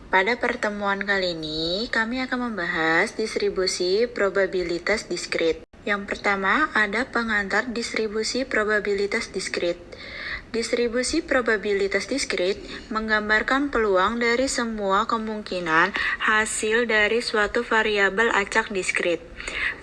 Pada pertemuan kali ini, kami akan membahas distribusi probabilitas diskrit. Yang pertama, ada pengantar distribusi probabilitas diskrit. Distribusi probabilitas diskrit menggambarkan peluang dari semua kemungkinan hasil dari suatu variabel acak diskrit.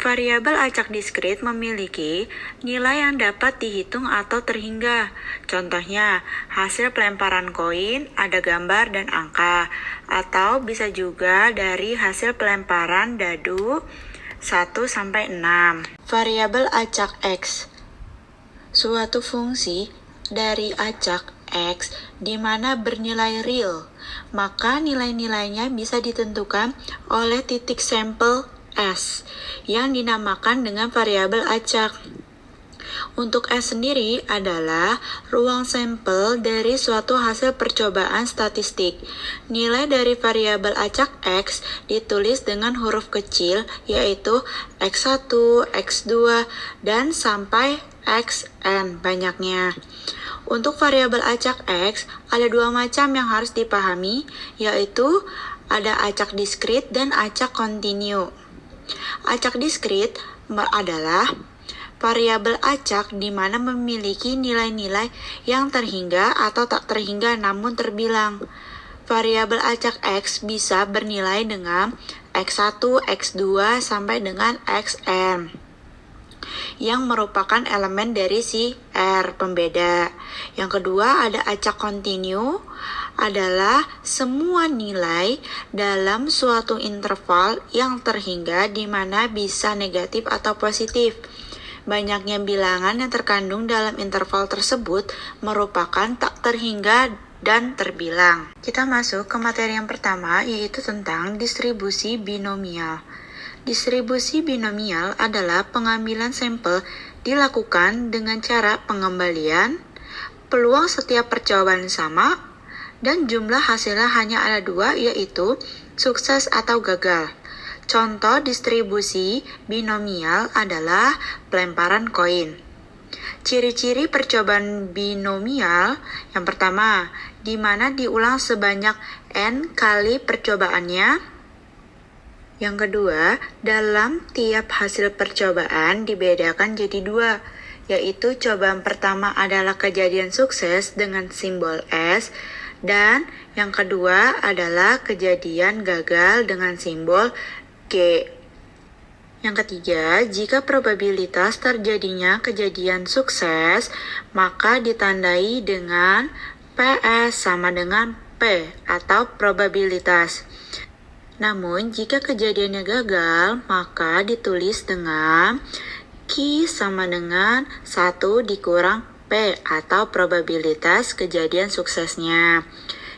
Variabel acak diskrit memiliki nilai yang dapat dihitung atau terhingga. Contohnya, hasil pelemparan koin ada gambar dan angka, atau bisa juga dari hasil pelemparan dadu 1-6. Variabel acak X, suatu fungsi dari acak X di mana bernilai real, maka nilai-nilainya bisa ditentukan oleh titik sampel S yang dinamakan dengan variabel acak. Untuk S sendiri adalah ruang sampel dari suatu hasil percobaan statistik. Nilai dari variabel acak X ditulis dengan huruf kecil yaitu X1, X2, dan sampai Xn banyaknya. Untuk variabel acak X ada dua macam yang harus dipahami, yaitu ada acak diskrit dan acak kontinu. Acak diskrit adalah variabel acak di mana memiliki nilai-nilai yang terhingga atau tak terhingga namun terbilang. Variabel acak X bisa bernilai dengan X1, X2, sampai dengan Xn, yang merupakan elemen dari si R pembeda. Yang kedua ada acak kontinu, adalah semua nilai dalam suatu interval yang terhingga di mana bisa negatif atau positif. Banyaknya bilangan yang terkandung dalam interval tersebut merupakan tak terhingga dan terbilang. Kita masuk ke materi yang pertama, yaitu tentang distribusi binomial. Distribusi binomial adalah pengambilan sampel dilakukan dengan cara pengembalian, peluang setiap percobaan sama, dan jumlah hasilnya hanya ada dua, yaitu sukses atau gagal. Contoh distribusi binomial adalah pelemparan koin. Ciri-ciri percobaan binomial yang pertama, di mana diulang sebanyak n kali percobaannya. Yang kedua, dalam tiap hasil percobaan dibedakan jadi dua, yaitu cobaan pertama adalah kejadian sukses dengan simbol S, dan yang kedua adalah kejadian gagal dengan simbol G. Yang ketiga, jika probabilitas terjadinya kejadian sukses, maka ditandai dengan PS sama dengan P atau probabilitas. Namun, jika kejadiannya gagal, maka ditulis dengan Q sama dengan 1 dikurang P atau probabilitas kejadian suksesnya.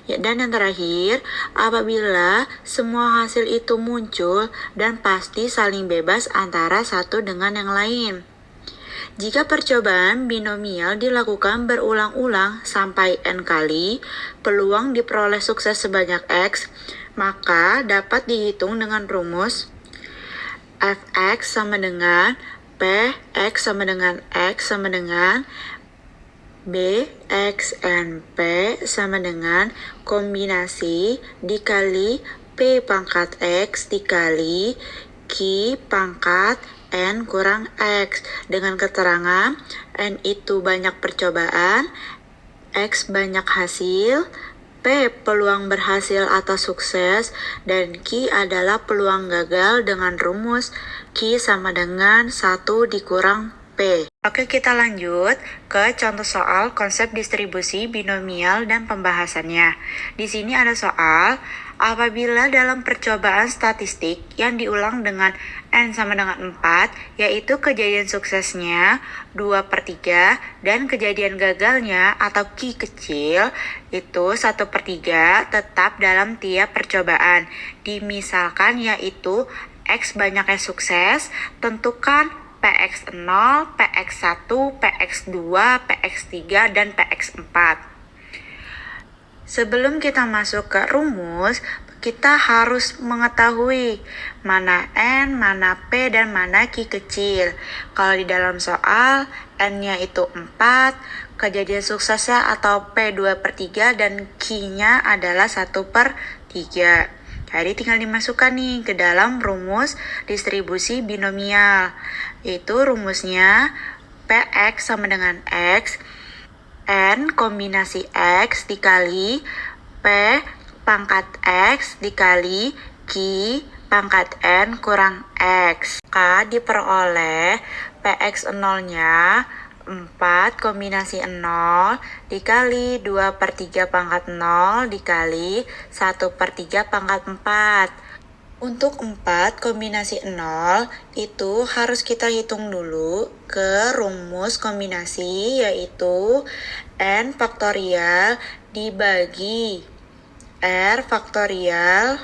Dan yang terakhir, apabila semua hasil itu muncul dan pasti saling bebas antara satu dengan yang lain. Jika percobaan binomial dilakukan berulang-ulang sampai n kali, peluang diperoleh sukses sebanyak X, maka dapat dihitung dengan rumus Fx sama dengan Px sama dengan X sama dengan B, X, N, P sama dengan kombinasi dikali P pangkat X dikali Q pangkat N kurang X, dengan keterangan N itu banyak percobaan, X banyak hasil, P peluang berhasil atau sukses, dan Q adalah peluang gagal dengan rumus Q sama dengan 1 dikurang P. Oke, kita lanjut ke contoh soal konsep distribusi binomial dan pembahasannya. Di sini ada soal, apabila dalam percobaan statistik yang diulang dengan N sama dengan 4, yaitu kejadian suksesnya 2/3 dan kejadian gagalnya atau Q kecil itu 1/3 tetap dalam tiap percobaan. Dimisalkan yaitu X banyaknya sukses, tentukan PX0, PX1, PX2, PX3, dan PX4. Sebelum kita masuk ke rumus, kita harus mengetahui mana N, mana P, dan mana Q kecil. Kalau di dalam soal, N-nya itu 4, kejadian suksesnya atau P 2/3, dan Q-nya adalah 1/3. 3. Jadi tinggal dimasukkan nih ke dalam rumus distribusi binomial. Itu rumusnya Px sama dengan X, N kombinasi X dikali P pangkat X dikali Q pangkat N kurang X. Maka diperoleh Px 0-nya 4 kombinasi 0 dikali 2/3 pangkat 0 dikali 1/3 pangkat 4. Untuk 4 kombinasi 0 itu harus kita hitung dulu ke rumus kombinasi, yaitu N faktorial dibagi R faktorial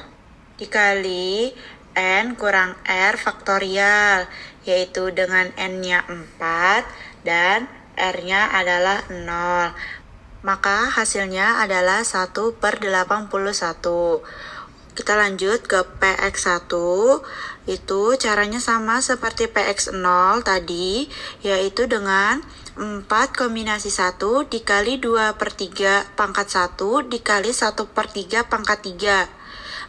dikali N kurang R faktorial, yaitu dengan N-nya 4 dan R-nya adalah 0. Maka hasilnya adalah 1/81. Kita lanjut ke Px1. Itu caranya sama seperti Px0 tadi, yaitu dengan 4 kombinasi 1 dikali 2/3 pangkat 1 dikali 1/3 pangkat 3.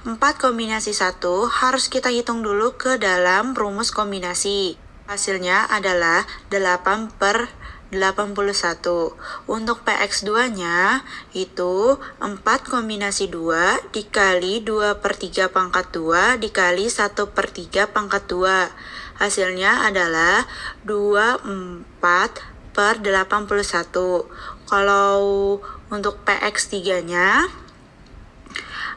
4 kombinasi 1 harus kita hitung dulu ke dalam rumus kombinasi. Hasilnya adalah 8/81. Untuk Px2-nya itu 4 kombinasi 2 dikali 2/3 pangkat 2 dikali 1/3 pangkat 2. Hasilnya adalah 24/81. Kalau untuk Px3-nya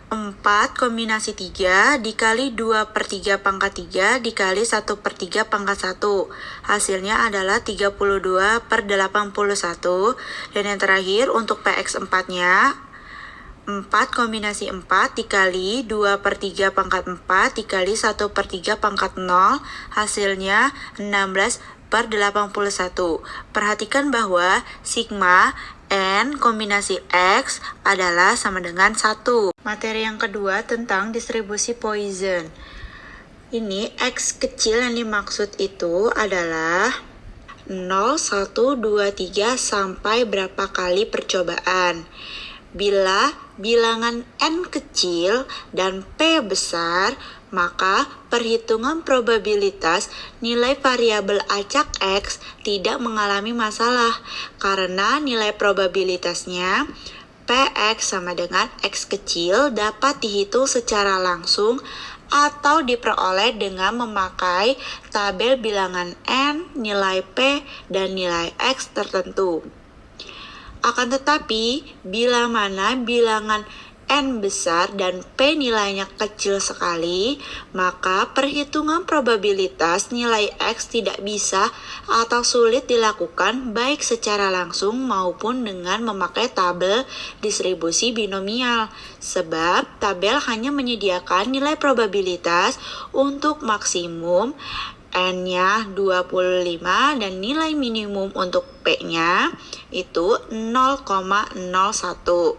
4 kombinasi 3 dikali 2/3 pangkat 3 dikali 1/3 pangkat 1. Hasilnya adalah 32/81. Dan yang terakhir untuk Px4-nya 4 kombinasi 4 dikali 2/3 pangkat 4 dikali 1/3 pangkat 0. Hasilnya 16/81. Perhatikan bahwa sigma N kombinasi X adalah sama dengan 1. Materi yang kedua tentang distribusi Poisson. Ini X kecil yang dimaksud itu adalah 0, 1, 2, 3 sampai berapa kali percobaan. Bila bilangan N kecil dan P besar, maka perhitungan probabilitas nilai variabel acak X tidak mengalami masalah karena nilai probabilitasnya Px sama dengan X kecil dapat dihitung secara langsung atau diperoleh dengan memakai tabel bilangan N, nilai P, dan nilai X tertentu. Akan tetapi, bila mana bilangan N besar dan P nilainya kecil sekali, maka perhitungan probabilitas nilai X tidak bisa atau sulit dilakukan baik secara langsung maupun dengan memakai tabel distribusi binomial. Sebab tabel hanya menyediakan nilai probabilitas untuk maksimum N-nya 25 dan nilai minimum untuk P-nya itu 0,01.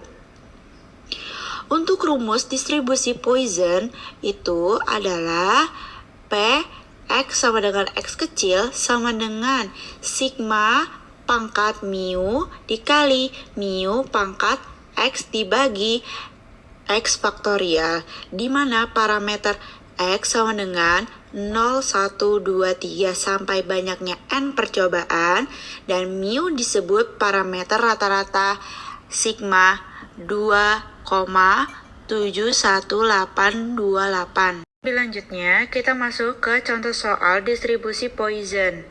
Untuk rumus distribusi Poisson itu adalah P X sama dengan X kecil sama dengan sigma pangkat mu dikali mu pangkat X dibagi X faktorial, di mana parameter X sama dengan 0, 1, 2, 3 sampai banyaknya N percobaan, dan mu disebut parameter rata-rata sigma 2,71828. Selanjutnya, kita masuk ke contoh soal distribusi Poisson.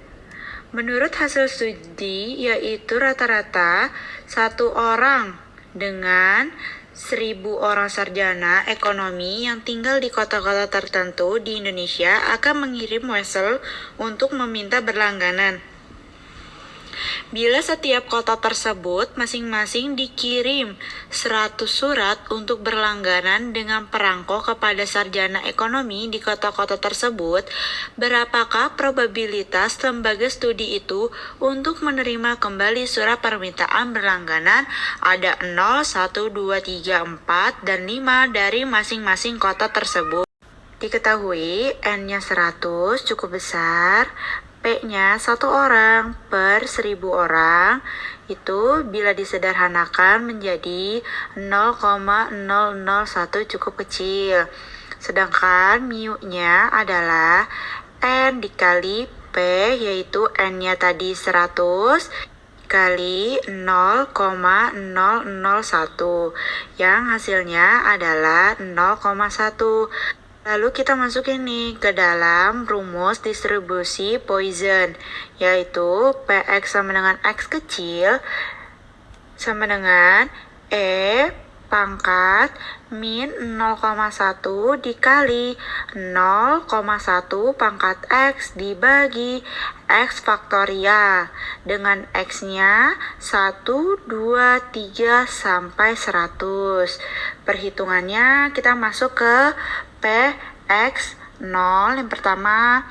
Menurut hasil studi, yaitu rata-rata satu orang dengan 1.000 orang sarjana ekonomi yang tinggal di kota-kota tertentu di Indonesia akan mengirim wesel untuk meminta berlangganan. Bila setiap kota tersebut masing-masing dikirim 100 surat untuk berlangganan dengan perangko kepada sarjana ekonomi di kota-kota tersebut, berapakah probabilitas lembaga studi itu untuk menerima kembali surat permintaan berlangganan? Ada 0, 1, 2, 3, 4, dan 5 dari masing-masing kota tersebut. Diketahui N-nya 100 cukup besar, P-nya 1 orang per 1000 orang itu bila disederhanakan menjadi 0,001 cukup kecil. Sedangkan mu-nya adalah N dikali P, yaitu N-nya tadi 100 kali 0,001 yang hasilnya adalah 0,1. Lalu kita masukin nih ke dalam rumus distribusi Poisson, yaitu Px sama dengan X kecil sama dengan E pangkat min 0,1 dikali 0,1 pangkat X dibagi X faktorial dengan X-nya 1, 2, 3, sampai 100. Perhitungannya kita masuk ke Px0. Yang pertama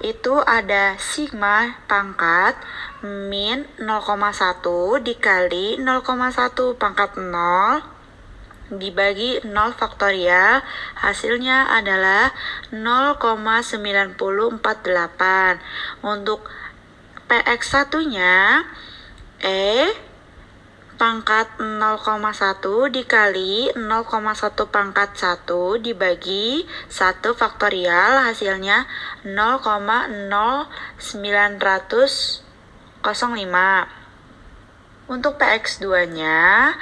itu ada sigma pangkat min 0,1 dikali 0,1 pangkat 0 dibagi 0 faktorial, hasilnya adalah 0,9048. Untuk Px1-nya E pangkat 0,1 dikali 0,1 pangkat 1 dibagi 1 faktorial, hasilnya 0,0905. Untuk Px2-nya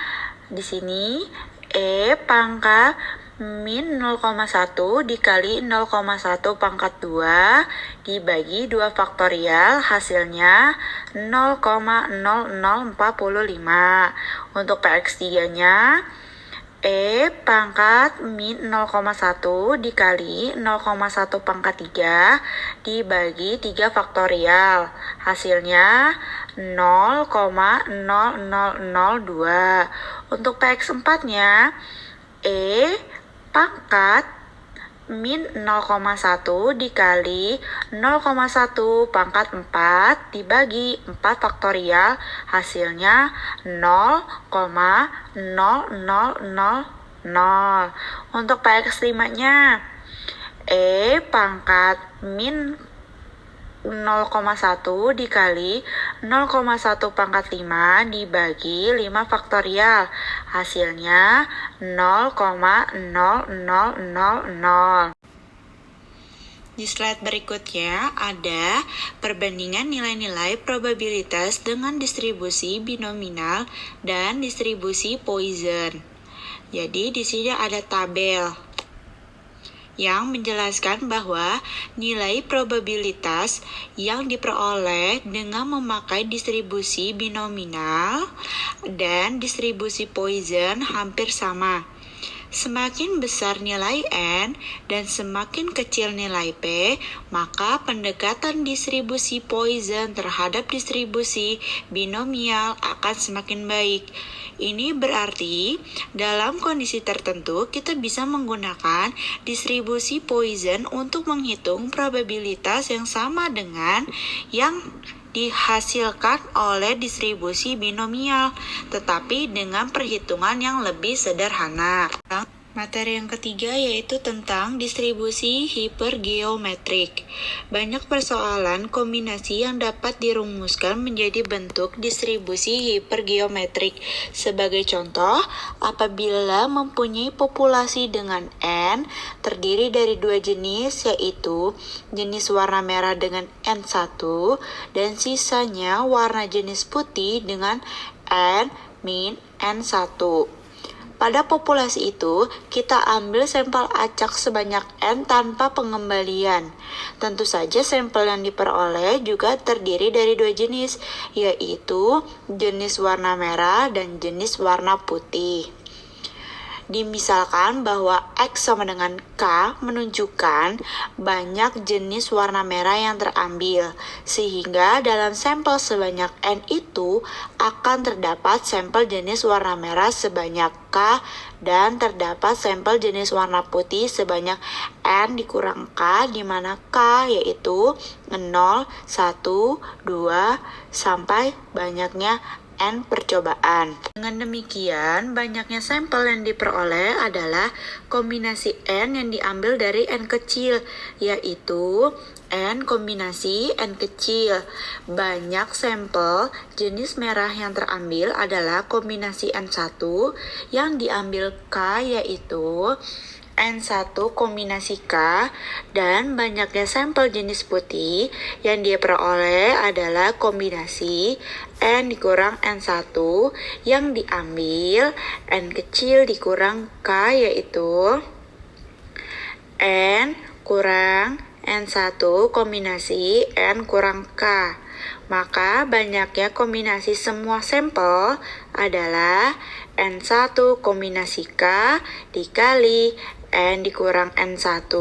di sini E pangkat min 0,1 dikali 0,1 pangkat 2 dibagi 2 faktorial, hasilnya 0,0045. Untuk Px3-nya E pangkat min 0,1 dikali 0,1 pangkat 3 dibagi 3 faktorial, hasilnya 0,0002. Untuk Px4-nya E pangkat min 0,1 dikali 0,1 pangkat 4 dibagi 4 faktorial, hasilnya 0,0000. Untuk Px5-nya E pangkat min 0,1 dikali 0,1 pangkat 5 dibagi 5 faktorial, hasilnya 0,0000. Di slide berikutnya ada perbandingan nilai-nilai probabilitas dengan distribusi binominal dan distribusi Poisson. Jadi di sini ada tabel yang menjelaskan bahwa nilai probabilitas yang diperoleh dengan memakai distribusi binominal dan distribusi Poisson hampir sama. Semakin besar nilai N dan semakin kecil nilai P, maka pendekatan distribusi Poisson terhadap distribusi binomial akan semakin baik. Ini berarti dalam kondisi tertentu kita bisa menggunakan distribusi Poisson untuk menghitung probabilitas yang sama dengan yang dihasilkan oleh distribusi binomial, tetapi dengan perhitungan yang lebih sederhana. Materi yang ketiga yaitu tentang distribusi hipergeometrik. Banyak persoalan kombinasi yang dapat dirumuskan menjadi bentuk distribusi hipergeometrik. Sebagai contoh, apabila mempunyai populasi dengan N terdiri dari 2 jenis, yaitu jenis warna merah dengan N1 dan sisanya warna jenis putih dengan N-N1. Pada populasi itu, kita ambil sampel acak sebanyak N tanpa pengembalian. Tentu saja sampel yang diperoleh juga terdiri dari 2 jenis, yaitu jenis warna merah dan jenis warna putih. Dimisalkan bahwa X sama dengan K menunjukkan banyak jenis warna merah yang terambil, sehingga dalam sampel sebanyak N itu akan terdapat sampel jenis warna merah sebanyak K dan terdapat sampel jenis warna putih sebanyak N dikurang K, di mana K yaitu 0, 1, 2, sampai banyaknya N percobaan. Dengan demikian, banyaknya sampel yang diperoleh adalah kombinasi N yang diambil dari N kecil, yaitu N kombinasi N kecil. Banyak sampel jenis merah yang terambil adalah kombinasi N1 yang diambil K, yaitu N1 kombinasi K, dan banyaknya sampel jenis putih yang diperoleh adalah kombinasi N dikurang N1 yang diambil N kecil dikurang K, yaitu N kurang N1 kombinasi N kurang K. Maka banyaknya kombinasi semua sampel adalah N1 kombinasi K dikali N dikurang N1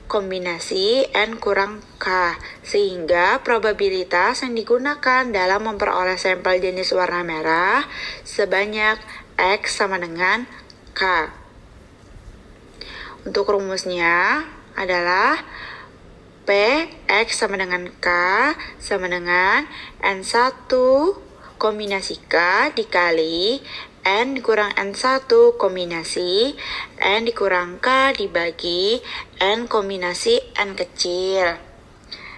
kombinasi N kurang K, sehingga probabilitas yang digunakan dalam memperoleh sampel jenis warna merah sebanyak X sama dengan K. Untuk rumusnya adalah P X sama dengan K sama dengan N1 kombinasi K dikali N dikurang N1 kombinasi N dikurang K dibagi N kombinasi N kecil,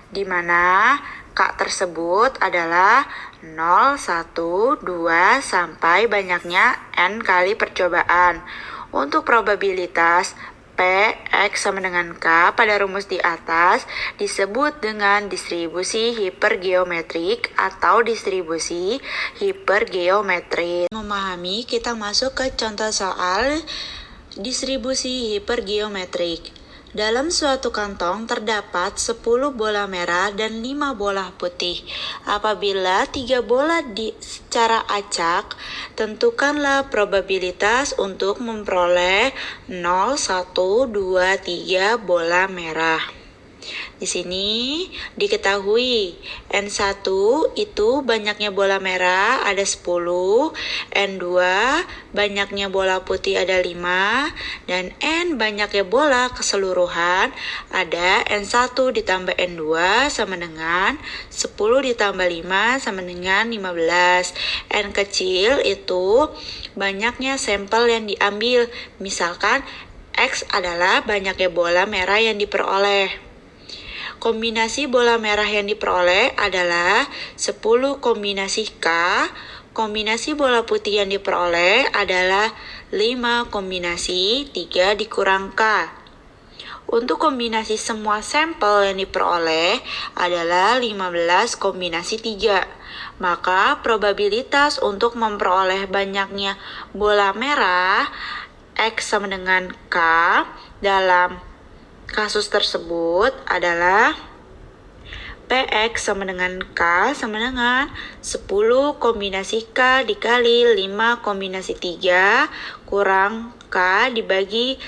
di mana K tersebut adalah 0, 1, 2, sampai banyaknya N kali percobaan. Untuk probabilitas P, X sama dengan K pada rumus di atas disebut dengan distribusi hipergeometrik atau distribusi hipergeometris. Memahami, kita masuk ke contoh soal distribusi hipergeometrik. Dalam suatu kantong terdapat 10 bola merah dan 5 bola putih. Apabila 3 bola secara acak, tentukanlah probabilitas untuk memperoleh 0, 1, 2, 3 bola merah. Di sini diketahui N1 itu banyaknya bola merah ada 10, N2 banyaknya bola putih ada 5, dan N banyaknya bola keseluruhan ada N1 ditambah N2 sama dengan 10 ditambah 5 sama dengan 15. N kecil itu banyaknya sampel yang diambil, misalkan X adalah banyaknya bola merah yang diperoleh. Kombinasi bola merah yang diperoleh adalah 10 kombinasi K. Kombinasi bola putih yang diperoleh adalah 5 kombinasi 3 dikurang K. Untuk kombinasi semua sampel yang diperoleh adalah 15 kombinasi 3. Maka probabilitas untuk memperoleh banyaknya bola merah X sama dengan K dalam kasus tersebut adalah PX sama dengan K sama dengan 10 kombinasi K dikali 5 kombinasi 3 kurang K dibagi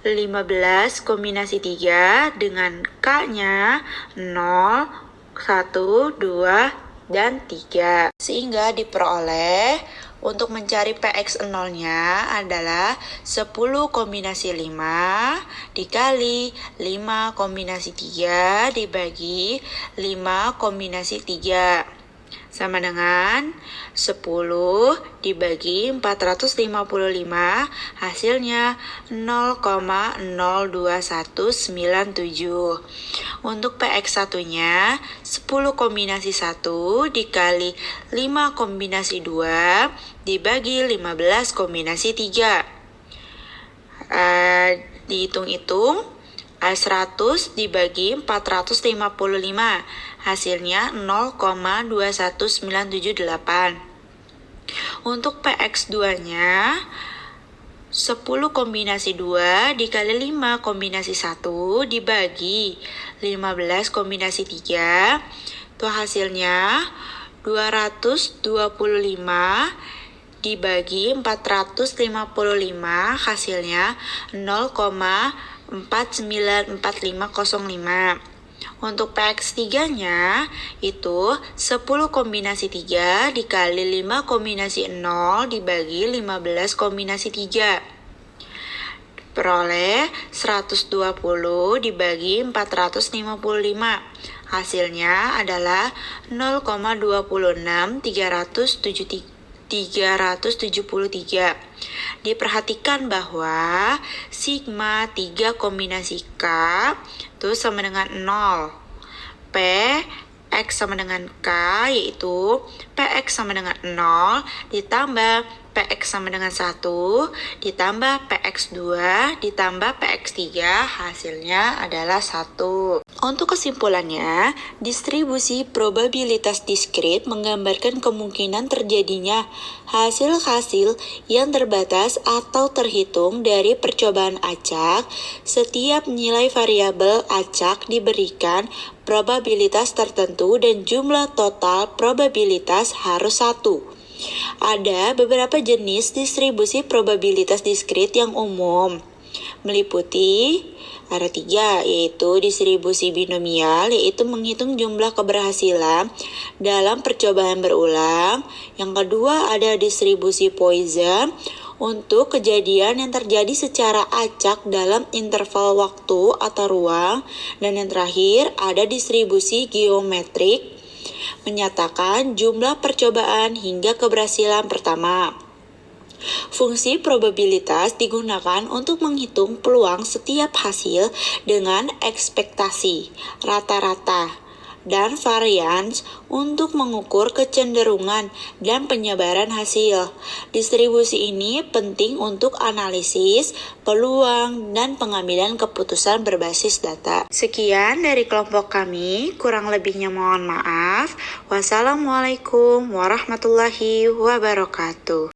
15 kombinasi 3 dengan K-nya 0, 1, 2, dan 3. Sehingga diperoleh untuk mencari PX 0-nya adalah 10 kombinasi 5 dikali 5 kombinasi 3 dibagi 5 kombinasi 3 sama dengan 10 dibagi 455, hasilnya 0,02197. Untuk PX1-nya 10 kombinasi 1 dikali 5 kombinasi 2 dibagi 15 kombinasi 3. Dihitung-hitung 100 dibagi 455, hasilnya 0,21978. Untuk PX2-nya 10 kombinasi 2 dikali 5 kombinasi 1 dibagi 15 kombinasi 3, itu hasilnya 225 dibagi 455, hasilnya 0,494505. Untuk PX3-nya itu 10 kombinasi 3 dikali 5 kombinasi 0 dibagi 15 kombinasi 3. Peroleh 120 dibagi 455. Hasilnya adalah 0,26373. Diperhatikan bahwa sigma 3 kombinasi K itu sama dengan 0. P X sama dengan K, yaitu PX sama dengan 0 ditambah PX sama dengan 1 ditambah PX2 ditambah PX3, hasilnya adalah 1. Untuk kesimpulannya, distribusi probabilitas diskrit menggambarkan kemungkinan terjadinya hasil-hasil yang terbatas atau terhitung dari percobaan acak. Setiap nilai variabel acak diberikan probabilitas tertentu dan jumlah total probabilitas harus 1. Ada beberapa jenis distribusi probabilitas diskrit yang umum, meliputi ada 3, yaitu distribusi binomial, yaitu menghitung jumlah keberhasilan dalam percobaan berulang. Yang kedua ada distribusi Poisson untuk kejadian yang terjadi secara acak dalam interval waktu atau ruang. Dan yang terakhir ada distribusi geometrik, menyatakan jumlah percobaan hingga keberhasilan pertama. Fungsi probabilitas digunakan untuk menghitung peluang setiap hasil dengan ekspektasi, rata-rata, dan varians untuk mengukur kecenderungan dan penyebaran hasil. Distribusi ini penting untuk analisis, peluang, dan pengambilan keputusan berbasis data. Sekian dari kelompok kami, kurang lebihnya mohon maaf. Wassalamualaikum warahmatullahi wabarakatuh.